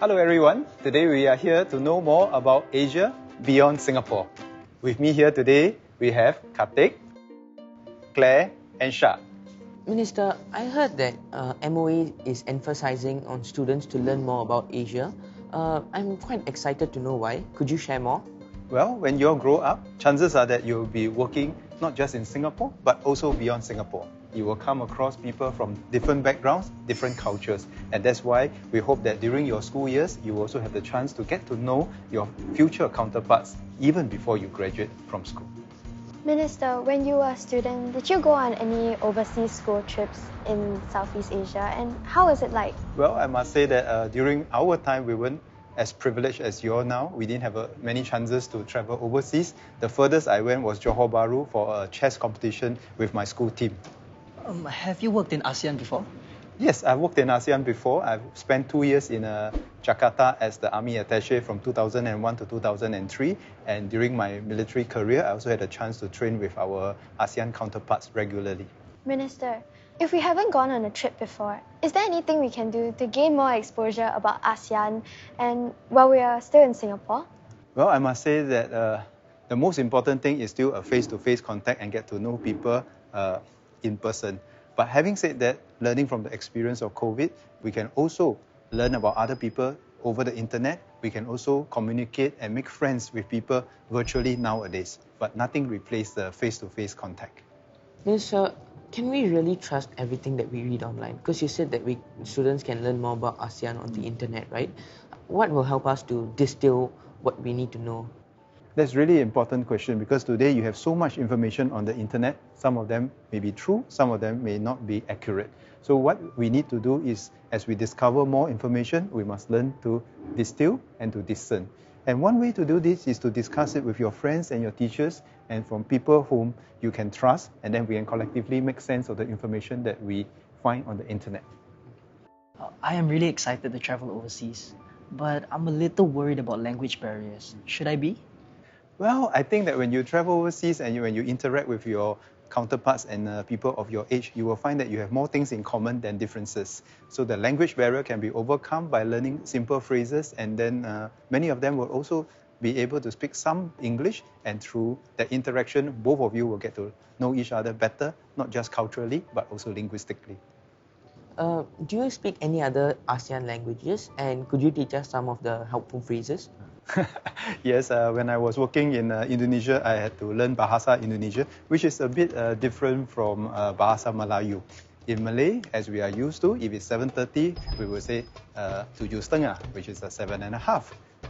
Hello everyone, today we are here to know more about Asia beyond Singapore. With me here today, we have Karthik, Claire and Syah. Minister, I heard that MOE is emphasizing on students to learn more about Asia. I'm quite excited to know why. Could you share more? Well, when you all grow up, chances are that you'll be working not just in Singapore, but also beyond Singapore. You will come across people from different backgrounds, different cultures. And that's why we hope that during your school years, you also have the chance to get to know your future counterparts even before you graduate from school. Minister, when you were a student, did you go on any overseas school trips in Southeast Asia, and how was it like? Well, I must say that during our time, we weren't as privileged as you are now. We didn't have many chances to travel overseas. The furthest I went was Johor Bahru for a chess competition with my school team. Have you worked in ASEAN before? Yes, I've worked in ASEAN before. I've spent 2 years in Jakarta as the Army Attaché from 2001 to 2003. And during my military career, I also had a chance to train with our ASEAN counterparts regularly. Minister, if we haven't gone on a trip before, is there anything we can do to gain more exposure about ASEAN and while we are still in Singapore? Well, I must say that the most important thing is still a face-to-face contact and get to know people in person. But having said that, learning from the experience of COVID, we can also learn about other people over the internet. We can also communicate and make friends with people virtually nowadays. But nothing replaces the face-to-face contact. Minister, can we really trust everything that we read online? Because you said that students can learn more about ASEAN on the internet, right? What will help us to distill what we need to know? That's really an important question because today you have so much information on the internet. Some of them may be true, some of them may not be accurate. So what we need to do is, as we discover more information, we must learn to distill and to discern. And one way to do this is to discuss it with your friends and your teachers and from people whom you can trust, and then we can collectively make sense of the information that we find on the internet. I am really excited to travel overseas, but I'm a little worried about language barriers. Should I be? Well, I think that when you travel overseas and when you interact with your counterparts and people of your age, you will find that you have more things in common than differences. So the language barrier can be overcome by learning simple phrases, and then many of them will also be able to speak some English, and through that interaction, both of you will get to know each other better, not just culturally, but also linguistically. Do you speak any other ASEAN languages, and could you teach us some of the helpful phrases? Yes, when I was working in Indonesia, I had to learn Bahasa Indonesia, which is a bit different from Bahasa Melayu. In Malay, as we are used to, if it's 7:30, we will say 7.30, which is 7.5.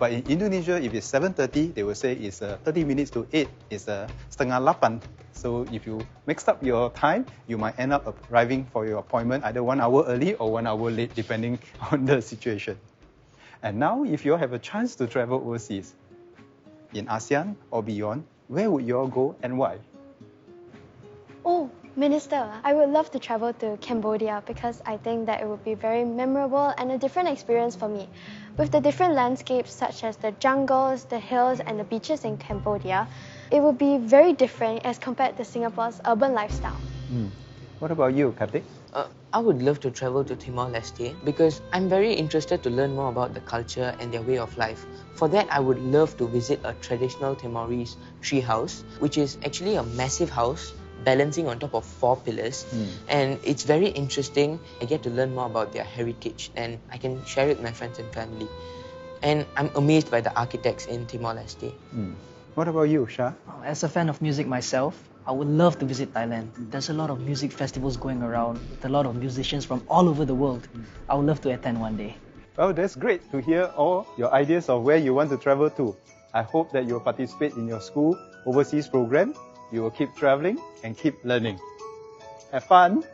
But in Indonesia, if it's 7:30, they will say it's 30 minutes to 8, it's 7.30. So if you mixed up your time, you might end up arriving for your appointment either 1 hour early or 1 hour late, depending on the situation. And now, if you have a chance to travel overseas, in ASEAN or beyond, where would you all go and why? Oh, Minister, I would love to travel to Cambodia because I think that it would be very memorable and a different experience for me. With the different landscapes such as the jungles, the hills and the beaches in Cambodia, it would be very different as compared to Singapore's urban lifestyle. What about you, Karthik? I would love to travel to Timor-Leste because I'm very interested to learn more about the culture and their way of life. For that, I would love to visit a traditional Timorese tree house, which is actually a massive house balancing on top of 4 pillars. And it's very interesting. I get to learn more about their heritage and I can share it with my friends and family. And I'm amazed by the architects in Timor-Leste. What about you, Syah? As a fan of music myself, I would love to visit Thailand. There's a lot of music festivals going around with a lot of musicians from all over the world. I would love to attend one day. Well, that's great to hear all your ideas of where you want to travel to. I hope that you'll participate in your school overseas program. You will keep traveling and keep learning. Have fun!